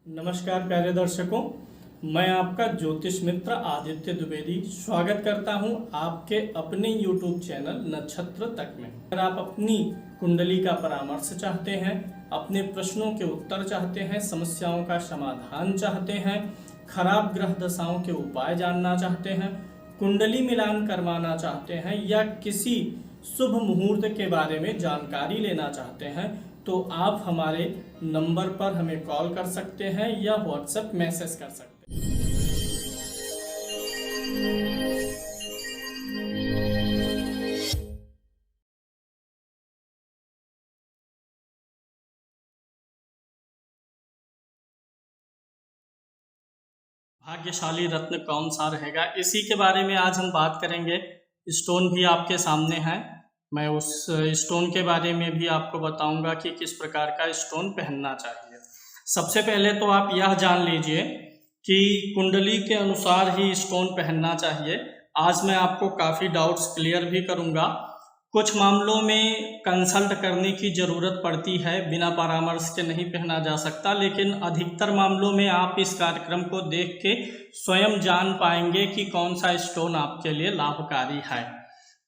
नमस्कार प्यारे दर्शकों, मैं आपका ज्योतिष मित्र आदित्य द्विवेदी स्वागत करता हूं आपके अपने YouTube चैनल नक्षत्र तक में। अगर आप अपनी कुंडली का परामर्श चाहते हैं, अपने प्रश्नों के उत्तर चाहते हैं, समस्याओं का समाधान चाहते हैं, खराब ग्रह दशाओं के उपाय जानना चाहते हैं, कुंडली मिलान करवाना चाहते हैं या किसी शुभ मुहूर्त के बारे में जानकारी लेना चाहते हैं तो आप हमारे नंबर पर हमें कॉल कर सकते हैं या व्हाट्सएप मैसेज कर सकते हैं। भाग्यशाली रत्न कौन सा रहेगा, इसी के बारे में आज हम बात करेंगे। स्टोन भी आपके सामने है, मैं उस स्टोन के बारे में भी आपको बताऊंगा कि किस प्रकार का स्टोन पहनना चाहिए। सबसे पहले तो आप यह जान लीजिए कि कुंडली के अनुसार ही स्टोन पहनना चाहिए। आज मैं आपको काफ़ी डाउट्स क्लियर भी करूंगा। कुछ मामलों में कंसल्ट करने की ज़रूरत पड़ती है, बिना परामर्श के नहीं पहना जा सकता, लेकिन अधिकतर मामलों में आप इस कार्यक्रम को देख के स्वयं जान पाएंगे कि कौन सा स्टोन आपके लिए लाभकारी है।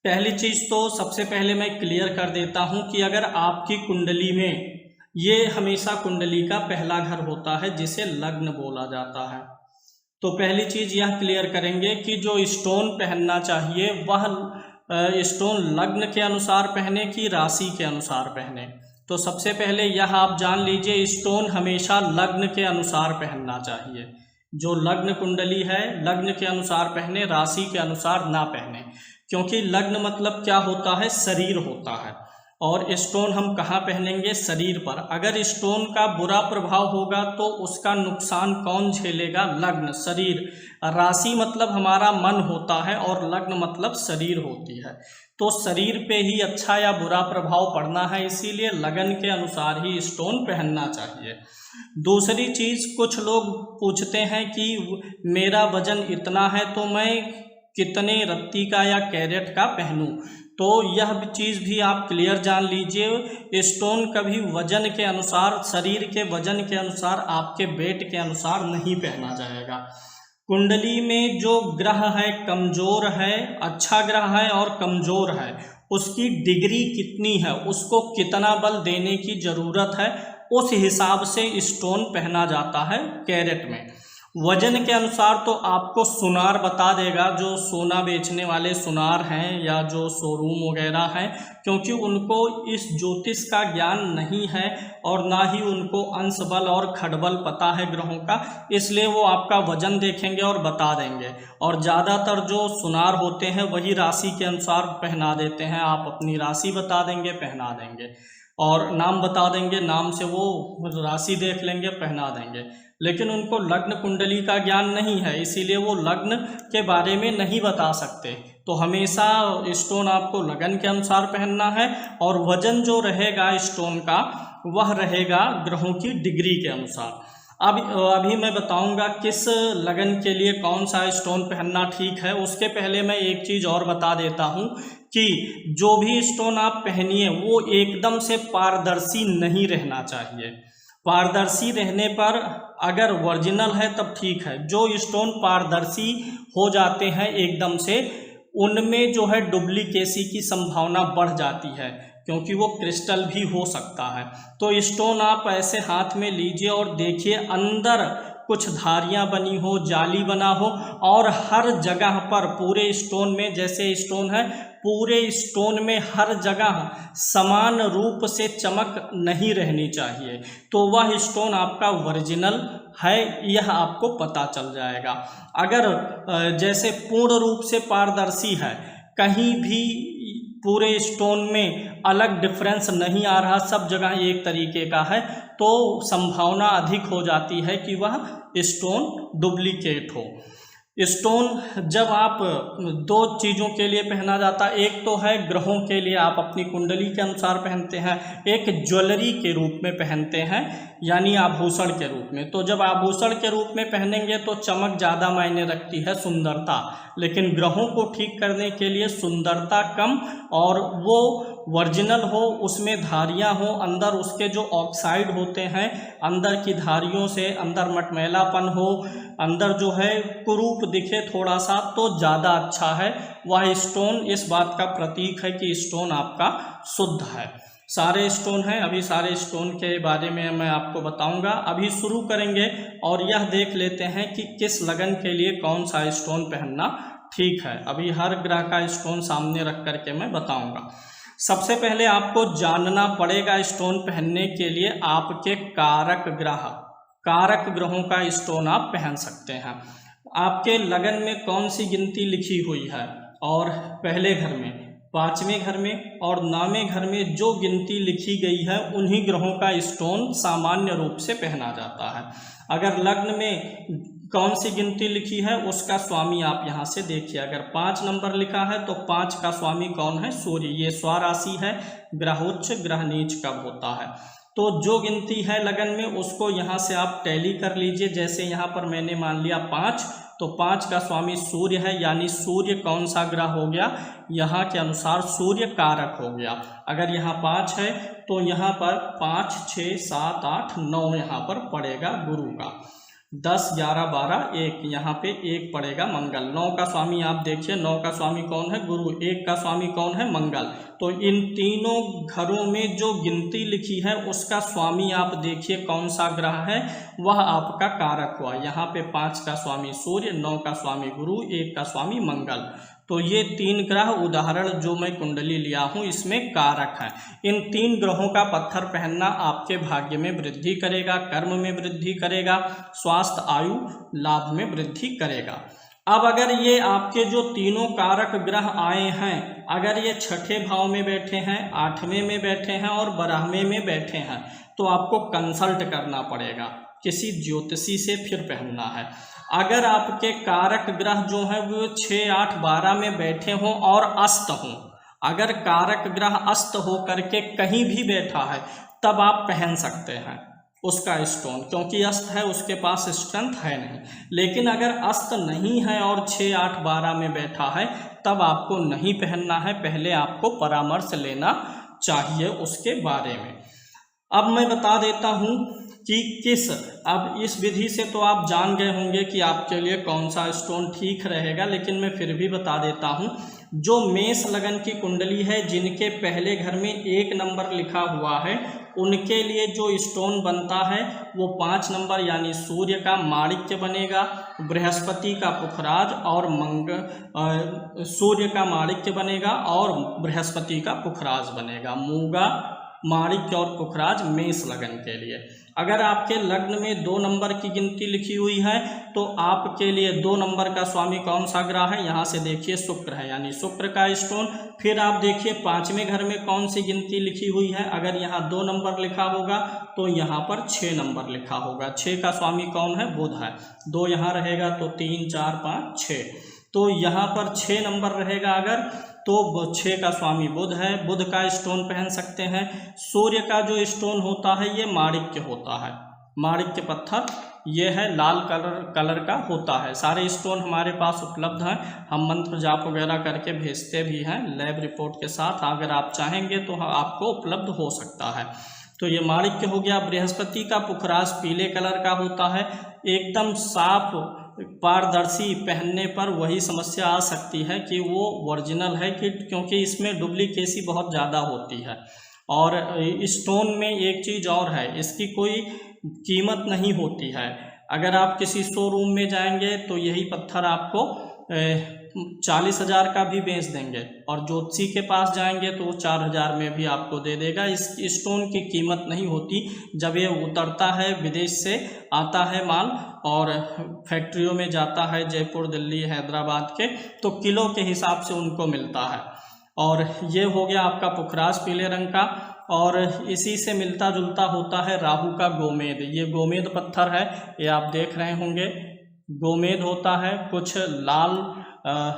पहली चीज़ तो सबसे पहले मैं क्लियर कर देता हूं कि अगर आपकी कुंडली में, ये हमेशा कुंडली का पहला घर होता है जिसे लग्न बोला जाता है, तो पहली चीज़ यह क्लियर करेंगे कि जो स्टोन पहनना चाहिए वह स्टोन लग्न के अनुसार पहने कि राशि के अनुसार पहने। तो सबसे पहले यह आप जान लीजिए, स्टोन हमेशा लग्न के अनुसार पहनना चाहिए। जो लग्न कुंडली है लग्न के अनुसार पहने, राशि के अनुसार ना पहने, क्योंकि लग्न मतलब क्या होता है, शरीर होता है। और स्टोन हम कहाँ पहनेंगे, शरीर पर। अगर स्टोन का बुरा प्रभाव होगा तो उसका नुकसान कौन झेलेगा, लग्न, शरीर। राशि मतलब हमारा मन होता है और लग्न मतलब शरीर होती है, तो शरीर पे ही अच्छा या बुरा प्रभाव पड़ना है, इसीलिए लगन के अनुसार ही स्टोन पहनना चाहिए। दूसरी चीज़, कुछ लोग पूछते हैं कि मेरा वजन इतना है तो मैं कितने रत्ती का या कैरेट का पहनूं, तो यह चीज़ भी आप क्लियर जान लीजिए। स्टोन कभी वजन के अनुसार, शरीर के वजन के अनुसार, आपके वेट के अनुसार नहीं पहना जाएगा। कुंडली में जो ग्रह है कमज़ोर है, अच्छा ग्रह है और कमज़ोर है, उसकी डिग्री कितनी है, उसको कितना बल देने की ज़रूरत है, उस हिसाब से स्टोन पहना जाता है कैरेट में। वजन के अनुसार तो आपको सुनार बता देगा, जो सोना बेचने वाले सुनार हैं या जो शोरूम वगैरह हैं, क्योंकि उनको इस ज्योतिष का ज्ञान नहीं है और ना ही उनको अंश बल और खडबल पता है ग्रहों का, इसलिए वो आपका वजन देखेंगे और बता देंगे। और ज़्यादातर जो सुनार होते हैं वही राशि के अनुसार पहना देते हैं। आप अपनी राशि बता देंगे, पहना देंगे, और नाम बता देंगे, नाम से वो राशि देख लेंगे, पहना देंगे, लेकिन उनको लग्न कुंडली का ज्ञान नहीं है, इसीलिए वो लग्न के बारे में नहीं बता सकते। तो हमेशा स्टोन आपको लगन के अनुसार पहनना है और वजन जो रहेगा स्टोन का वह रहेगा ग्रहों की डिग्री के अनुसार। अब अभी मैं बताऊंगा किस लगन के लिए कौन सा स्टोन पहनना ठीक है। उसके पहले मैं एक चीज़ और बता देता हूं कि जो भी स्टोन आप पहनिए वो एकदम से पारदर्शी नहीं रहना चाहिए। पारदर्शी रहने पर अगर ओरिजिनल है तब ठीक है, जो स्टोन पारदर्शी हो जाते हैं एकदम से, उनमें जो है डुप्लीकेसी की संभावना बढ़ जाती है, क्योंकि वो क्रिस्टल भी हो सकता है। तो स्टोन आप ऐसे हाथ में लीजिए और देखिए अंदर कुछ धारियां बनी हो, जाली बना हो, और हर जगह पर पूरे स्टोन में, जैसे स्टोन है पूरे स्टोन में हर जगह समान रूप से चमक नहीं रहनी चाहिए, तो वह स्टोन आपका ओरिजिनल है, यह आपको पता चल जाएगा। अगर जैसे पूर्ण रूप से पारदर्शी है, कहीं भी पूरे स्टोन में अलग डिफरेंस नहीं आ रहा, सब जगह एक तरीके का है, तो संभावना अधिक हो जाती है कि वह स्टोन डुप्लीकेट हो। स्टोन जब आप दो चीज़ों के लिए पहना जाता है, एक तो है ग्रहों के लिए आप अपनी कुंडली के अनुसार पहनते हैं, एक ज्वेलरी के रूप में पहनते हैं, यानी आभूषण के रूप में। तो जब आभूषण के रूप में पहनेंगे तो चमक ज़्यादा मायने रखती है, सुंदरता, लेकिन ग्रहों को ठीक करने के लिए सुंदरता कम और वो ओरिजिनल हो, उसमें धारियां हो, अंदर उसके जो ऑक्साइड होते हैं अंदर की धारियों से अंदर मटमैलापन हो, अंदर जो है कुरूप दिखे थोड़ा सा, तो ज़्यादा अच्छा है। वह स्टोन इस बात का प्रतीक है कि स्टोन आपका शुद्ध है। सारे स्टोन हैं, अभी सारे स्टोन के बारे में मैं आपको बताऊंगा। अभी शुरू करेंगे और यह देख लेते हैं कि किस लगन के लिए कौन सा स्टोन पहनना ठीक है। अभी हर ग्रह का स्टोन सामने रख करके मैं बताऊंगा। सबसे पहले आपको जानना पड़ेगा स्टोन पहनने के लिए आपके कारक ग्रहों का स्टोन आप पहन सकते हैं। आपके लगन में कौन सी गिनती लिखी हुई है और पहले घर में, पांचवें घर में और नौवें घर में जो गिनती लिखी गई है उन्हीं ग्रहों का स्टोन सामान्य रूप से पहना जाता है। अगर लग्न में कौन सी गिनती लिखी है उसका स्वामी आप यहाँ से देखिए। अगर 5 नंबर लिखा है तो 5 का स्वामी कौन है? सूर्य। ये स्वराशि है, ग्रहोच्च ग्रह नीच कब होता है। तो जो गिनती है लगन में उसको यहाँ से आप टैली कर लीजिए। जैसे यहाँ पर मैंने मान लिया 5, तो 5 का स्वामी सूर्य है, यानी सूर्य कौन सा ग्रह हो गया? यहाँ के अनुसार सूर्य कारक हो गया। अगर यहाँ 5 है तो यहाँ पर 5, 6, 7, 8, 9 यहाँ पर पड़ेगा गुरु का। 10, 11, 12, 1 यहाँ पे 1 पड़ेगा मंगल। 9 का स्वामी आप देखिए, 9 का स्वामी कौन है? गुरु। 1 का स्वामी कौन है? मंगल। तो इन तीनों घरों में जो गिनती लिखी है उसका स्वामी आप देखिए कौन सा ग्रह है, वह आपका कारक हुआ। यहाँ पे 5 का स्वामी सूर्य, 9 का स्वामी गुरु, 1 का स्वामी मंगल। तो ये 3 ग्रह उदाहरण जो मैं कुंडली लिया हूँ इसमें कारक हैं। इन 3 ग्रहों का पत्थर पहनना आपके भाग्य में वृद्धि करेगा, कर्म में वृद्धि करेगा, स्वास्थ्य आयु लाभ में वृद्धि करेगा। अब अगर ये आपके जो तीनों कारक ग्रह आए हैं, अगर ये छठे भाव में बैठे हैं, 8वें में बैठे हैं और 12वें में बैठे हैं, तो आपको कंसल्ट करना पड़ेगा किसी ज्योतिषी से, फिर पहनना है। अगर आपके कारक ग्रह जो है वो 6, 8, 12 में बैठे हों और अस्त हों, अगर कारक ग्रह अस्त हो करके कहीं भी बैठा है तब आप पहन सकते हैं उसका स्टोन, क्योंकि अस्त है उसके पास स्ट्रेंथ है नहीं। लेकिन अगर अस्त नहीं है और 6, 8, 12 में बैठा है तब आपको नहीं पहनना है, पहले आपको परामर्श लेना चाहिए उसके बारे में। अब मैं बता देता हूँ कि अब इस विधि से तो आप जान गए होंगे कि आपके लिए कौन सा स्टोन ठीक रहेगा, लेकिन मैं फिर भी बता देता हूँ। जो मेष लगन की कुंडली है, जिनके पहले घर में 1 नंबर लिखा हुआ है, उनके लिए जो स्टोन बनता है वो 5 नंबर यानी सूर्य का माणिक्य बनेगा, बृहस्पति का पुखराज और सूर्य का माणिक्य बनेगा और बृहस्पति का पुखराज बनेगा। मूंगा, माणिक्य और पुखराज मेष लगन के लिए। अगर आपके लग्न में 2 नंबर की गिनती लिखी हुई है तो आपके लिए 2 नंबर का स्वामी कौन सा ग्रह है? यहाँ से देखिए शुक्र है, यानी शुक्र का स्टोन। फिर आप देखिए 5वें घर में कौन सी गिनती लिखी हुई है। अगर यहाँ 2 नंबर लिखा होगा तो यहाँ पर 6 नंबर लिखा होगा। 6 का स्वामी कौन है? बुध है। 2 यहाँ रहेगा तो 3, 4, 5, 6, तो यहाँ पर 6 नंबर रहेगा अगर, तो 6 का स्वामी बुध है। बुध का स्टोन पहन सकते हैं। सूर्य का जो स्टोन होता है ये माणिक्य होता है, माणिक्य पत्थर ये है, लाल कलर का होता है। सारे स्टोन हमारे पास उपलब्ध हैं, हम मंत्र जाप वगैरह करके भेजते भी हैं लैब रिपोर्ट के साथ। अगर आप चाहेंगे तो आपको उपलब्ध हो सकता है। तो ये माणिक्य हो गया। बृहस्पति का पुखराज पीले कलर का होता है, एकदम साफ पारदर्शी, पहनने पर वही समस्या आ सकती है कि वो ओरिजिनल है, कि क्योंकि इसमें डुप्लीकेसी बहुत ज़्यादा होती है। और स्टोन में एक चीज़ और है, इसकी कोई कीमत नहीं होती है। अगर आप किसी शोरूम में जाएंगे तो यही पत्थर आपको 40,000 का भी बेच देंगे, और ज्योतिषी के पास जाएंगे तो 4,000 में भी आपको दे देगा। इस स्टोन की कीमत नहीं होती। जब ये उतरता है, विदेश से आता है माल और फैक्ट्रियों में जाता है, जयपुर, दिल्ली, हैदराबाद के, तो किलो के हिसाब से उनको मिलता है। और ये हो गया आपका पुखराज पीले रंग का। और इसी से मिलता जुलता होता है राहु का गोमेद। ये गोमेद पत्थर है, ये आप देख रहे होंगे, गोमेद होता है, कुछ लाल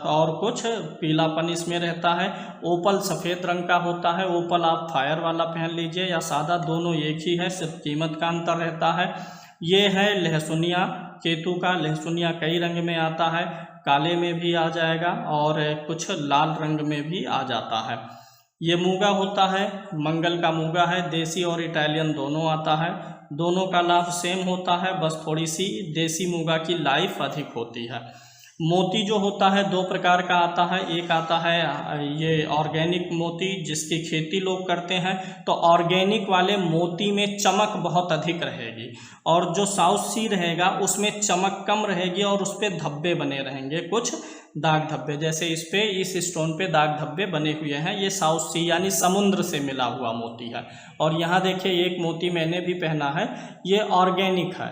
और कुछ पीलापन इसमें रहता है। ओपल सफ़ेद रंग का होता है। ओपल आप फायर वाला पहन लीजिए या सादा, दोनों एक ही है, सिर्फ कीमत का अंतर रहता है। ये है लहसुनिया, केतु का लहसुनिया कई रंग में आता है, काले में भी आ जाएगा और कुछ लाल रंग में भी आ जाता है। ये मूगा होता है, मंगल का मूगा है, देसी और इटालियन दोनों आता है। दोनों का लाभ सेम होता है, बस थोड़ी सी देसी मूगा की लाइफ अधिक होती है। मोती जो होता है दो प्रकार का आता है। एक आता है ये ऑर्गेनिक मोती, जिसकी खेती लोग करते हैं, तो ऑर्गेनिक वाले मोती में चमक बहुत अधिक रहेगी, और जो साउथ सी रहेगा उसमें चमक कम रहेगी और उस पर धब्बे बने रहेंगे, कुछ दाग धब्बे, जैसे इस स्टोन पे दाग धब्बे बने हुए हैं। ये साउथ सी यानी समुद्र से मिला हुआ मोती है। और यहाँ देखिए एक मोती मैंने भी पहना है, ये ऑर्गेनिक है,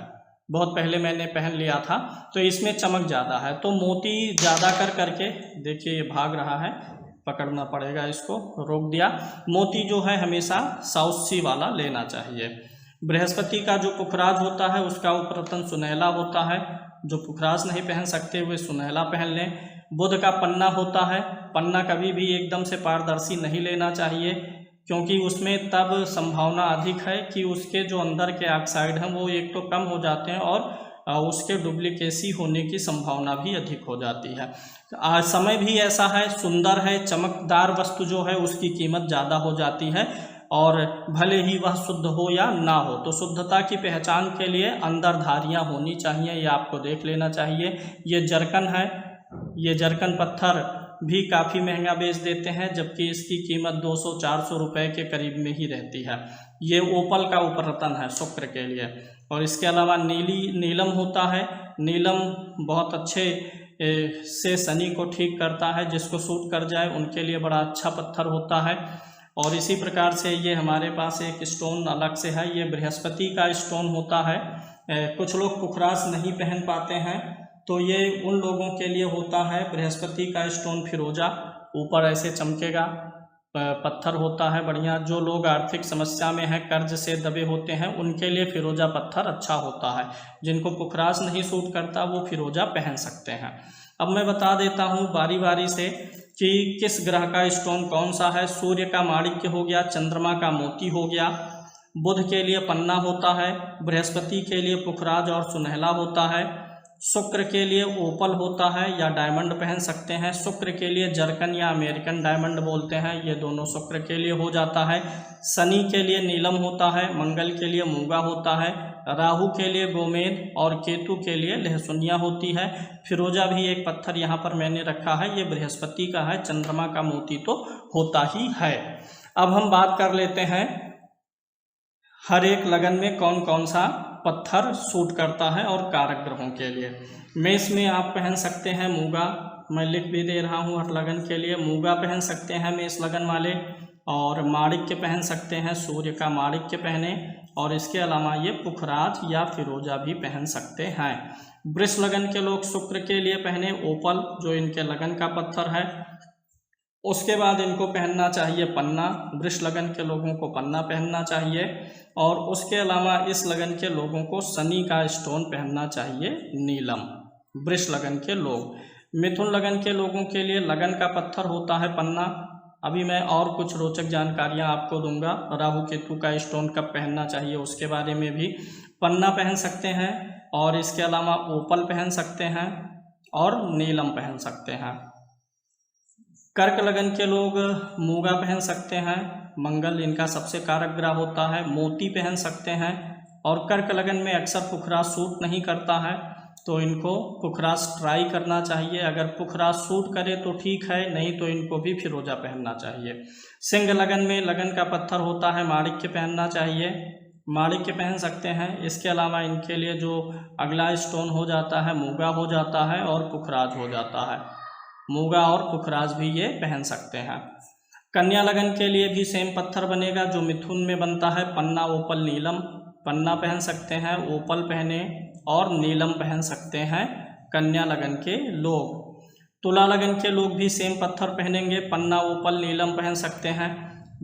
बहुत पहले मैंने पहन लिया था, तो इसमें चमक ज़्यादा है। तो मोती ज़्यादा कर करके देखिए ये भाग रहा है, पकड़ना पड़ेगा इसको, रोक दिया। मोती जो है हमेशा साउथ सी वाला लेना चाहिए। बृहस्पति का जो पुखराज होता है उसका उपरतन सुनहला होता है, जो पुखराज नहीं पहन सकते वे सुनहला पहन लें। बुध का पन्ना होता है, पन्ना कभी भी एकदम से पारदर्शी नहीं लेना चाहिए, क्योंकि उसमें तब संभावना अधिक है कि उसके जो अंदर के ऑक्साइड हैं वो एक तो कम हो जाते हैं और उसके डुप्लीकेसी होने की संभावना भी अधिक हो जाती है। आज समय भी ऐसा है, सुंदर है, चमकदार वस्तु जो है उसकी कीमत ज़्यादा हो जाती है, और भले ही वह शुद्ध हो या ना हो। तो शुद्धता की पहचान के लिए अंदर धारियाँ होनी चाहिए, ये आपको देख लेना चाहिए। ये जरकन है, ये जरकन पत्थर भी काफ़ी महंगा बेच देते हैं, जबकि इसकी कीमत 200-400 रुपये के करीब में ही रहती है। ये ओपल का उपरतन है शुक्र के लिए। और इसके अलावा नीलम होता है, नीलम बहुत अच्छे से शनि को ठीक करता है, जिसको सूट कर जाए उनके लिए बड़ा अच्छा पत्थर होता है। और इसी प्रकार से ये हमारे पास एक स्टोन अलग से है, ये बृहस्पति का स्टोन होता है। कुछ लोग पुखराज नहीं पहन पाते हैं, तो ये उन लोगों के लिए होता है बृहस्पति का स्टोन फिरोजा, ऊपर ऐसे चमकेगा, पत्थर होता है बढ़िया। जो लोग आर्थिक समस्या में हैं, कर्ज से दबे होते हैं, उनके लिए फिरोजा पत्थर अच्छा होता है। जिनको पुखराज नहीं सूट करता वो फिरोजा पहन सकते हैं। अब मैं बता देता हूँ बारी बारी से कि किस ग्रह का स्टोन कौन सा है। सूर्य का माणिक्य हो गया, चंद्रमा का मोती हो गया, बुध के लिए पन्ना होता है, बृहस्पति के लिए पुखराज और सुनहला होता है, शुक्र के लिए ओपल होता है या डायमंड पहन सकते हैं, शुक्र के लिए जरकन या अमेरिकन डायमंड बोलते हैं, ये दोनों शुक्र के लिए हो जाता है। शनि के लिए नीलम होता है, मंगल के लिए मूंगा होता है, राहु के लिए गोमेद और केतु के लिए लहसुनिया होती है। फिरोजा भी एक पत्थर यहाँ पर मैंने रखा है, ये बृहस्पति का है, चंद्रमा का मोती तो होता ही है। अब हम बात कर लेते हैं हर एक लगन में कौन कौन सा पत्थर सूट करता है और कारक ग्रहों के लिए। मेष में आप पहन सकते हैं मूंगा, मैं लिख भी दे रहा हूँ, हर लगन के लिए मूंगा पहन सकते हैं मेष लगन वाले, और माणिक्य पहन सकते हैं, सूर्य का माणिक्य पहने, और इसके अलावा ये पुखराज या फिरोजा भी पहन सकते हैं। वृष लगन के लोग शुक्र के लिए पहने ओपल, जो इनके लगन का पत्थर है। उसके बाद इनको पहनना चाहिए पन्ना, वृष लगन के लोगों को पन्ना पहनना चाहिए। और उसके अलावा इस लगन के लोगों को शनि का स्टोन पहनना चाहिए नीलम, वृष लगन के लोग। मिथुन लगन के लोगों के लिए लगन का पत्थर होता है पन्ना। अभी मैं और कुछ रोचक जानकारियां आपको दूंगा, राहु केतु का स्टोन कब पहनना चाहिए उसके बारे में भी। पन्ना पहन सकते हैं, और इसके अलावा ओपल पहन सकते हैं और नीलम पहन सकते हैं। कर्क लगन के लोग मूंगा पहन सकते हैं, मंगल इनका सबसे कारक ग्रह होता है, मोती पहन सकते हैं। और कर्क लगन में अक्सर पुखराज सूट नहीं करता है, तो इनको पुखराज ट्राई करना चाहिए। अगर पुखराज सूट करे तो ठीक है, नहीं तो इनको भी फिरोजा पहनना चाहिए। सिंह लगन में लगन का पत्थर होता है माणिक्य पहनना चाहिए, माणिक्य पहन सकते हैं। इसके अलावा इनके लिए जो अगला स्टोन हो जाता है मूंगा हो जाता है और पुखराज हो जाता है, मूंगा और पुखराज भी ये पहन सकते हैं। कन्या लगन के लिए भी सेम पत्थर बनेगा जो मिथुन में बनता है, पन्ना ओपल नीलम। पन्ना पहन सकते हैं, ओपल पहने और नीलम पहन सकते हैं कन्या लगन के लोग। तुला लगन के लोग भी सेम पत्थर पहनेंगे, पन्ना ओपल नीलम पहन सकते हैं।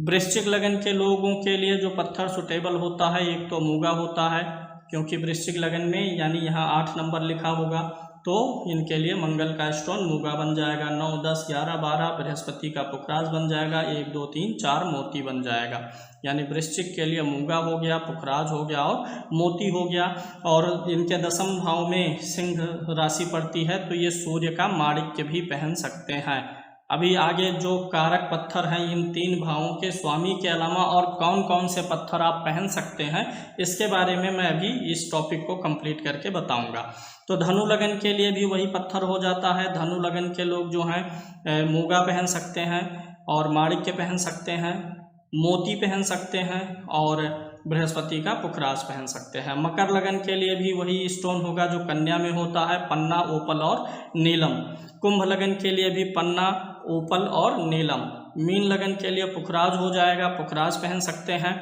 वृश्चिक लगन के लोगों के लिए जो पत्थर सुटेबल होता है, एक तो मूंगा होता है, क्योंकि वृश्चिक लगन में यानी यहाँ 8 नंबर लिखा होगा, तो इनके लिए मंगल का स्टोन मूंगा बन जाएगा। 9, 10, 11, 12 बृहस्पति का पुखराज बन जाएगा, 1, 2, 3, 4 मोती बन जाएगा। यानी वृश्चिक के लिए मूंगा हो गया, पुखराज हो गया और मोती हो गया। और इनके 10वें भाव में सिंह राशि पड़ती है, तो ये सूर्य का माणिक्य भी पहन सकते हैं। अभी आगे जो कारक पत्थर हैं इन 3 भावों के स्वामी के अलावा और कौन कौन से पत्थर आप पहन सकते हैं, इसके बारे में मैं अभी इस टॉपिक को कंप्लीट करके बताऊंगा। तो धनु लगन के लिए भी वही पत्थर हो जाता है। धनु लगन के लोग जो हैं मूंगा पहन सकते हैं और माणिक्य पहन सकते हैं, मोती पहन सकते हैं और बृहस्पति का पुखराज पहन सकते हैं। मकर लगन के लिए भी वही स्टोन होगा जो कन्या में होता है, पन्ना, ओपल और नीलम। कुंभ लगन के लिए भी पन्ना, ओपल और नीलम। मीन लगन के लिए पुखराज हो जाएगा, पुखराज पहन सकते हैं।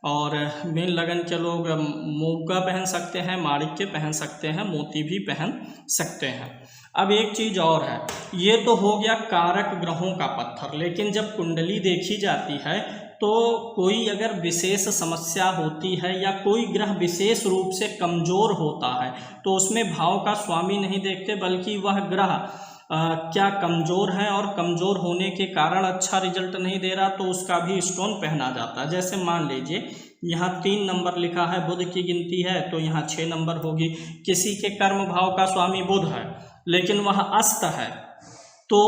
और मीन लगन के लोग मूंगा पहन सकते हैं, माणिक्य पहन सकते हैं, मोती भी पहन सकते हैं। अब एक चीज़ और है, ये तो हो गया कारक ग्रहों का पत्थर, लेकिन जब कुंडली देखी जाती है तो कोई अगर विशेष समस्या होती है या कोई ग्रह विशेष रूप से कमज़ोर होता है तो उसमें भाव का स्वामी नहीं देखते, बल्कि वह ग्रह क्या कमज़ोर है और कमज़ोर होने के कारण अच्छा रिजल्ट नहीं दे रहा तो उसका भी स्टोन पहना जाता है। जैसे मान लीजिए यहाँ 3 नंबर लिखा है, बुध की गिनती है तो यहाँ 6 नंबर होगी। किसी के कर्म भाव का स्वामी बुध है लेकिन वह अस्त है तो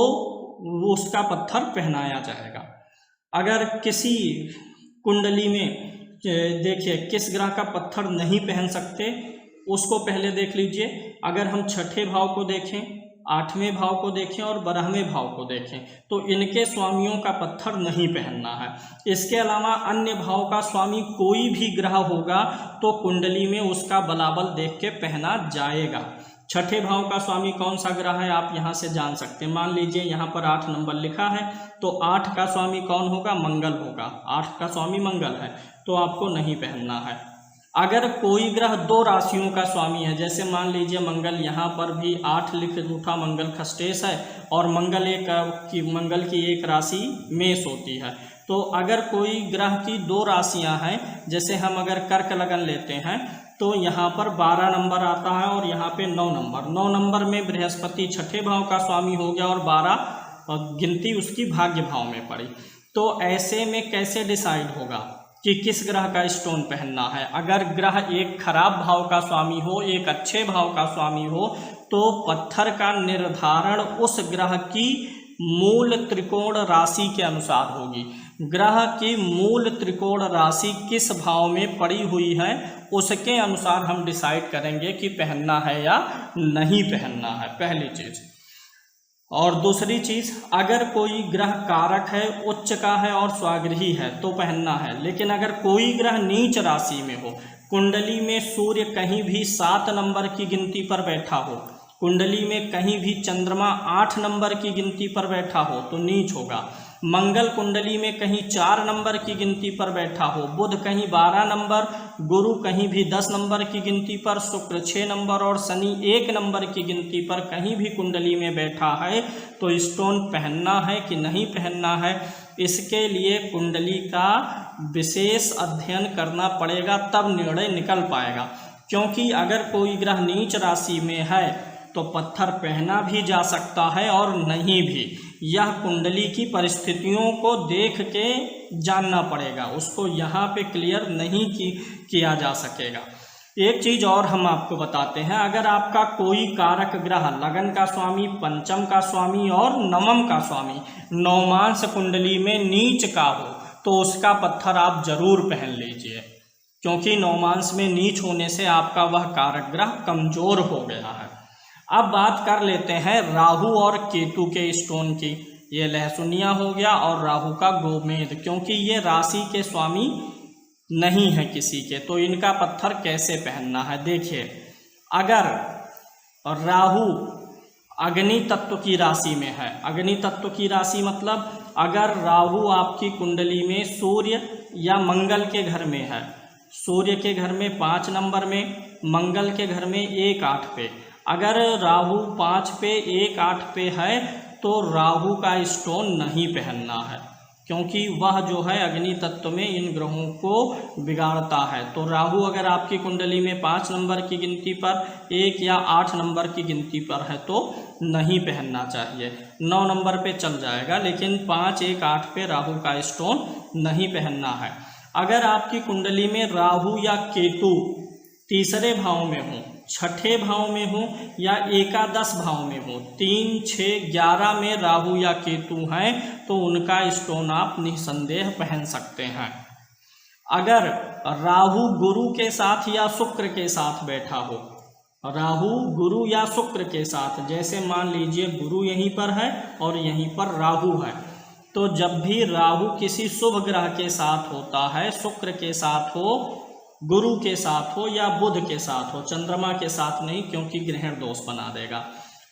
उसका पत्थर पहनाया जाएगा। अगर किसी कुंडली में देखिए किस ग्रह का पत्थर नहीं पहन सकते उसको पहले देख लीजिए। अगर हम छठे भाव को देखें, 8वें भाव को देखें और 12वें भाव को देखें तो इनके स्वामियों का पत्थर नहीं पहनना है। इसके अलावा अन्य भाव का स्वामी कोई भी ग्रह होगा तो कुंडली में उसका बलाबल देख के पहना जाएगा। छठे भाव का स्वामी कौन सा ग्रह है आप यहाँ से जान सकते हैं। मान लीजिए यहाँ पर 8 नंबर लिखा है तो 8 का स्वामी कौन होगा, मंगल होगा। 8 का स्वामी मंगल है तो आपको नहीं पहनना है। अगर कोई ग्रह 2 राशियों का स्वामी है, जैसे मान लीजिए मंगल यहाँ पर भी 8 लिख उठा, मंगल खष्टेश है और मंगल की एक राशि मेष होती है। तो अगर कोई ग्रह की 2 राशियाँ हैं, जैसे हम अगर कर्क लगन लेते हैं तो यहाँ पर 12 नंबर आता है और यहाँ पे 9 नंबर। 9 नंबर में बृहस्पति छठे भाव का स्वामी हो गया और 12 गिनती उसकी भाग्य भाव में पड़ी। तो ऐसे में कैसे डिसाइड होगा कि किस ग्रह का स्टोन पहनना है। अगर ग्रह एक खराब भाव का स्वामी हो, एक अच्छे भाव का स्वामी हो तो पत्थर का निर्धारण उस ग्रह की मूल त्रिकोण राशि के अनुसार होगी। ग्रह की मूल त्रिकोण राशि किस भाव में पड़ी हुई है उसके अनुसार हम डिसाइड करेंगे कि पहनना है या नहीं पहनना है, पहली चीज़। और दूसरी चीज़, अगर कोई ग्रह कारक है, उच्च का है और स्वागृही है तो पहनना है। लेकिन अगर कोई ग्रह नीच राशि में हो, कुंडली में सूर्य कहीं भी 7 नंबर की गिनती पर बैठा हो, कुंडली में कहीं भी चंद्रमा 8 नंबर की गिनती पर बैठा हो तो नीच होगा। मंगल कुंडली में कहीं 4 नंबर की गिनती पर बैठा हो, बुध कहीं 12 नंबर, गुरु कहीं भी 10 नंबर की गिनती पर, शुक्र 6 नंबर और शनि 1 नंबर की गिनती पर कहीं भी कुंडली में बैठा है तो स्टोन पहनना है कि नहीं पहनना है, इसके लिए कुंडली का विशेष अध्ययन करना पड़ेगा, तब निर्णय निकल पाएगा। क्योंकि अगर कोई ग्रह नीच राशि में है तो पत्थर पहना भी जा सकता है और नहीं भी। यह कुंडली की परिस्थितियों को देख के जानना पड़ेगा, उसको यहाँ पे क्लियर नहीं किया जा सकेगा। एक चीज़ और हम आपको बताते हैं, अगर आपका कोई कारक ग्रह लगन का स्वामी, पंचम का स्वामी और नवम का स्वामी नवमांश कुंडली में नीच का हो तो उसका पत्थर आप जरूर पहन लीजिए, क्योंकि नवमांश में नीच होने से आपका वह कारक ग्रह कमज़ोर हो गया है। अब बात कर लेते हैं राहु और केतु के स्टोन की। ये लहसुनिया हो गया और राहु का गोमेद, क्योंकि ये राशि के स्वामी नहीं है किसी के, तो इनका पत्थर कैसे पहनना है। देखिए, अगर राहु अग्नि तत्व की राशि में है, अग्नि तत्व की राशि मतलब अगर राहु आपकी कुंडली में सूर्य या मंगल के घर में है, सूर्य के घर में 5 नंबर में, मंगल के घर में 1-8 पे, अगर राहु 5 पे 1-8 पे है तो राहु का स्टोन नहीं पहनना है, क्योंकि वह जो है अग्नि तत्व में इन ग्रहों को बिगाड़ता है। तो राहु अगर आपकी कुंडली में 5 नंबर की गिनती पर, 1 या 8 नंबर की गिनती पर है तो नहीं पहनना चाहिए। 9 नंबर पे चल जाएगा, लेकिन 5, 1, 8 पे राहु का स्टोन नहीं पहनना है। अगर आपकी कुंडली में राहु या केतु तीसरे भाव में हो, छठे भाव में हो या एकादश भाव में हो, 3, 6, 11 में राहु या केतु हैं तो उनका स्टोन आप निसंदेह पहन सकते हैं। अगर राहु गुरु के साथ या शुक्र के साथ बैठा हो, राहु गुरु या शुक्र के साथ, जैसे मान लीजिए गुरु यहीं पर है और यहीं पर राहु है, तो जब भी राहु किसी शुभ ग्रह के साथ होता है, शुक्र के साथ हो, गुरु के साथ हो या बुध के साथ हो, चंद्रमा के साथ नहीं क्योंकि ग्रहण दोष बना देगा।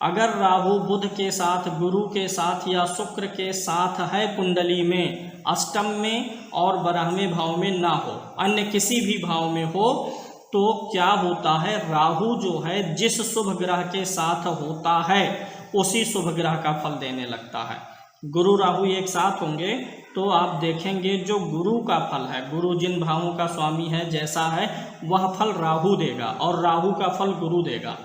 अगर राहु बुध के साथ, गुरु के साथ या शुक्र के साथ है कुंडली में, अष्टम में और 12वें भाव में ना हो, अन्य किसी भी भाव में हो, तो क्या होता है, राहु जो है जिस शुभ ग्रह के साथ होता है उसी शुभ ग्रह का फल देने लगता है। गुरु राहु एक साथ होंगे तो आप देखेंगे जो गुरु का फल है, गुरु जिन भावों का स्वामी है, जैसा है वह फल राहु देगा और राहु का फल गुरु देगा।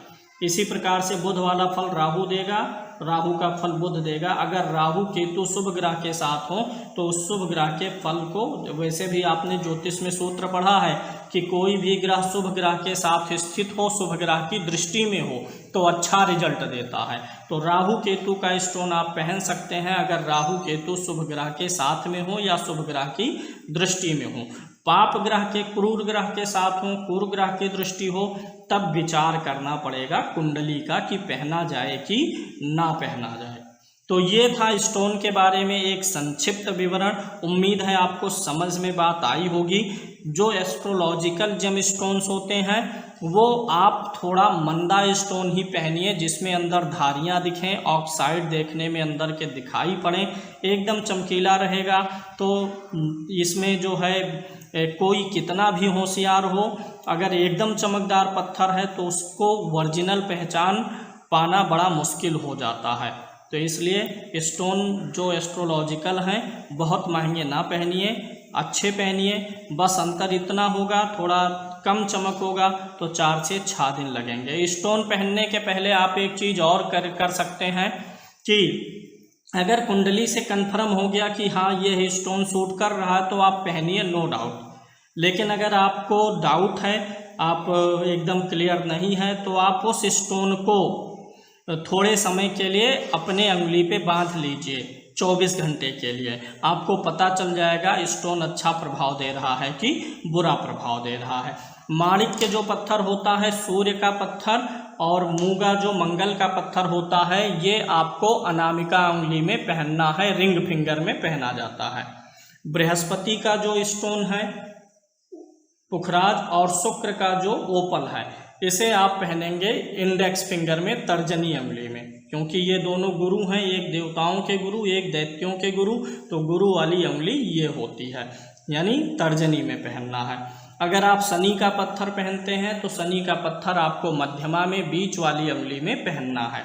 इसी प्रकार से बुध वाला फल राहु देगा, राहु का फल बुध देगा। अगर राहु केतु शुभ ग्रह के साथ हो तो उस शुभ ग्रह के फल को, वैसे भी आपने ज्योतिष में सूत्र पढ़ा है कि कोई भी ग्रह शुभ ग्रह के साथ स्थित हो, शुभ ग्रह की दृष्टि में हो तो अच्छा रिजल्ट देता है। तो राहु केतु का स्टोन आप पहन सकते हैं अगर राहु केतु शुभ ग्रह के साथ में हो या शुभ ग्रह की दृष्टि में हो। पाप ग्रह के, क्रूर ग्रह के साथ हो, क्रूर ग्रह की दृष्टि हो, तब विचार करना पड़ेगा कुंडली का कि पहना जाए कि ना पहना जाए। तो ये था स्टोन के बारे में एक संक्षिप्त विवरण। उम्मीद है आपको समझ में बात आई होगी। जो एस्ट्रोलॉजिकल जेम स्टोन्स होते हैं वो आप थोड़ा मंदा स्टोन ही पहनिए, जिसमें अंदर धारियां दिखें, ऑक्साइड देखने में अंदर के दिखाई पड़े, एकदम चमकीला रहेगा। तो इसमें जो है कोई कितना भी होशियार हो, अगर एकदम चमकदार पत्थर है तो उसको ओरिजिनल पहचान पाना बड़ा मुश्किल हो जाता है। तो इसलिए स्टोन जो एस्ट्रोलॉजिकल हैं बहुत महंगे ना पहनिए, अच्छे पहनिए। बस अंतर इतना होगा, थोड़ा कम चमक होगा तो 4 से 6 दिन लगेंगे। स्टोन पहनने के पहले आप एक चीज़ और कर सकते हैं कि अगर कुंडली से कंफर्म हो गया कि हाँ ये स्टोन सूट कर रहा है तो आप पहनिए, नो डाउट। लेकिन अगर आपको डाउट है, आप एकदम क्लियर नहीं है, तो आप उस स्टोन को थोड़े समय के लिए अपने अंगुली पे बांध लीजिए 24 घंटे के लिए। आपको पता चल जाएगा स्टोन अच्छा प्रभाव दे रहा है कि बुरा प्रभाव दे रहा है। माणिक्य जो पत्थर होता है, सूर्य का पत्थर, और मूंगा जो मंगल का पत्थर होता है, ये आपको अनामिका उंगली में पहनना है, रिंग फिंगर में पहना जाता है। बृहस्पति का जो स्टोन है पुखराज, और शुक्र का जो ओपल है, इसे आप पहनेंगे इंडेक्स फिंगर में, तर्जनी उंगली में, क्योंकि ये दोनों गुरु हैं, एक देवताओं के गुरु, एक दैत्यों के गुरु। तो गुरु वाली उंगली ये होती है, यानी तर्जनी में पहनना है। अगर आप शनि का पत्थर पहनते हैं तो शनि का पत्थर आपको मध्यमा में, बीच वाली उंगली में पहनना है।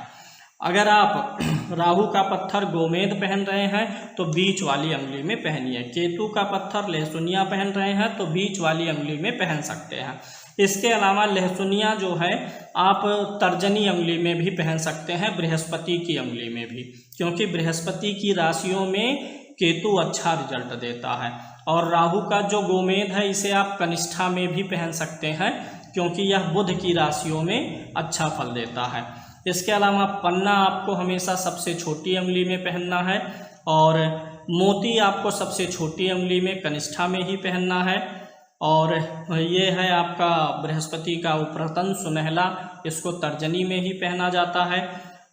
अगर आप राहु का पत्थर गोमेद पहन रहे हैं तो बीच वाली उंगली में पहनिए। केतु का पत्थर लहसुनिया पहन रहे हैं तो बीच वाली उंगली में पहन सकते हैं। इसके अलावा लहसुनिया जो है आप तर्जनी उंगली में भी पहन सकते हैं, बृहस्पति की उंगली में भी, क्योंकि बृहस्पति की राशियों में केतु अच्छा रिजल्ट देता है। और राहु का जो गोमेद है इसे आप कनिष्ठा में भी पहन सकते हैं, क्योंकि यह बुध की राशियों में अच्छा फल देता है। इसके अलावा पन्ना आपको हमेशा सबसे छोटी उंगली में पहनना है, और मोती आपको सबसे छोटी उंगली में कनिष्ठा में ही पहनना है। और ये है आपका बृहस्पति का उपरतन सुनहला, इसको तर्जनी में ही पहना जाता है।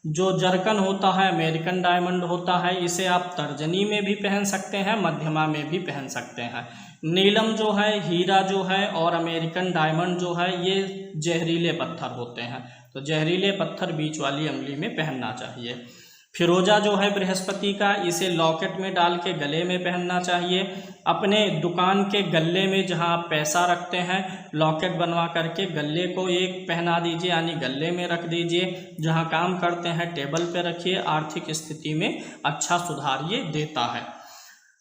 जो जरकन होता है, अमेरिकन डायमंड होता है, इसे आप तर्जनी में भी पहन सकते हैं, मध्यमा में भी पहन सकते हैं। नीलम जो है, हीरा जो है, और अमेरिकन डायमंड जो है, ये जहरीले पत्थर होते हैं, तो जहरीले पत्थर बीच वाली उंगली में पहनना चाहिए। फिरोजा जो है बृहस्पति का, इसे लॉकेट में डाल के गले में पहनना चाहिए। अपने दुकान के गले में जहां आप पैसा रखते हैं, लॉकेट बनवा करके गले को एक पहना दीजिए, यानी गले में रख दीजिए। जहां काम करते हैं टेबल पे रखिए, आर्थिक स्थिति में अच्छा सुधार ये देता है।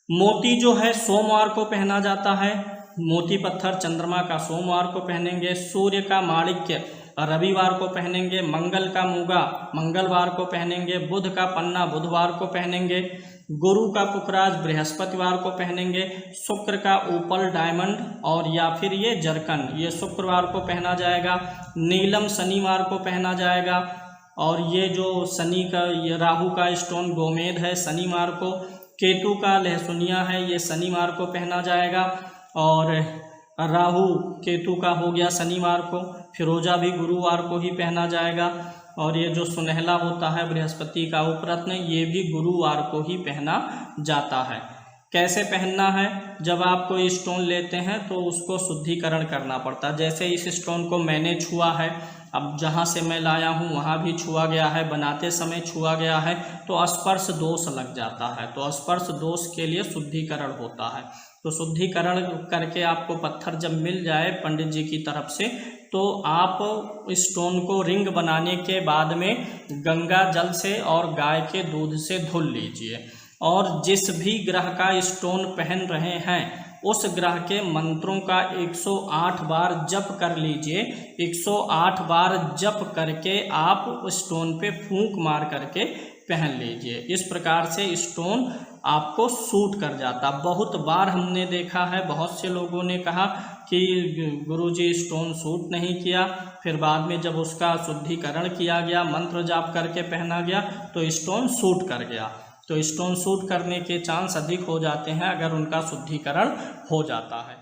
मोती जो है सोमवार को पहना जाता है, मोती पत्थर चंद्रमा का सोमवार को पहनेंगे। सूर्य का माणिक्य रविवार को पहनेंगे, मंगल का मूगा मंगलवार को पहनेंगे, बुध का पन्ना बुधवार को पहनेंगे, गुरु का पुखराज बृहस्पतिवार को पहनेंगे, शुक्र का ओपल डायमंड और या फिर ये जरकन ये शुक्रवार को पहना जाएगा, नीलम शनिवार को पहना जाएगा, और ये जो शनि का ये राहु का स्टोन गोमेद है शनिवार को, केतु का लहसुनिया है ये शनिवार को पहना जाएगा, और राहु केतु का हो गया शनिवार को, फिरोजा भी गुरुवार को ही पहना जाएगा, और ये जो सुनहला होता है बृहस्पति का उपरत्न ये भी गुरुवार को ही पहना जाता है। कैसे पहनना है? जब आप कोई स्टोन लेते हैं तो उसको शुद्धिकरण करना पड़ता है। जैसे इस स्टोन को मैंने छुआ है, अब जहाँ से मैं लाया हूँ वहाँ भी छुआ गया है, बनाते समय छुआ गया है, तो स्पर्श दोष लग जाता है। तो स्पर्श दोष के लिए शुद्धिकरण होता है। तो शुद्धिकरण करके आपको पत्थर जब मिल जाए पंडित जी की तरफ से, तो आप स्टोन को रिंग बनाने के बाद में गंगा जल से और गाय के दूध से धुल लीजिए, और जिस भी ग्रह का स्टोन पहन रहे हैं उस ग्रह के मंत्रों का 108 बार जप कर लीजिए। 108 बार जप करके आप स्टोन पे फूंक मार करके पहन लीजिए। इस प्रकार से स्टोन आपको सूट कर जाता। बहुत बार हमने देखा है, बहुत से लोगों ने कहा कि गुरुजी स्टोन सूट नहीं किया, फिर बाद में जब उसका शुद्धिकरण किया गया, मंत्र जाप करके पहना गया तो स्टोन सूट कर गया। तो स्टोन सूट करने के चांस अधिक हो जाते हैं अगर उनका शुद्धिकरण हो जाता है।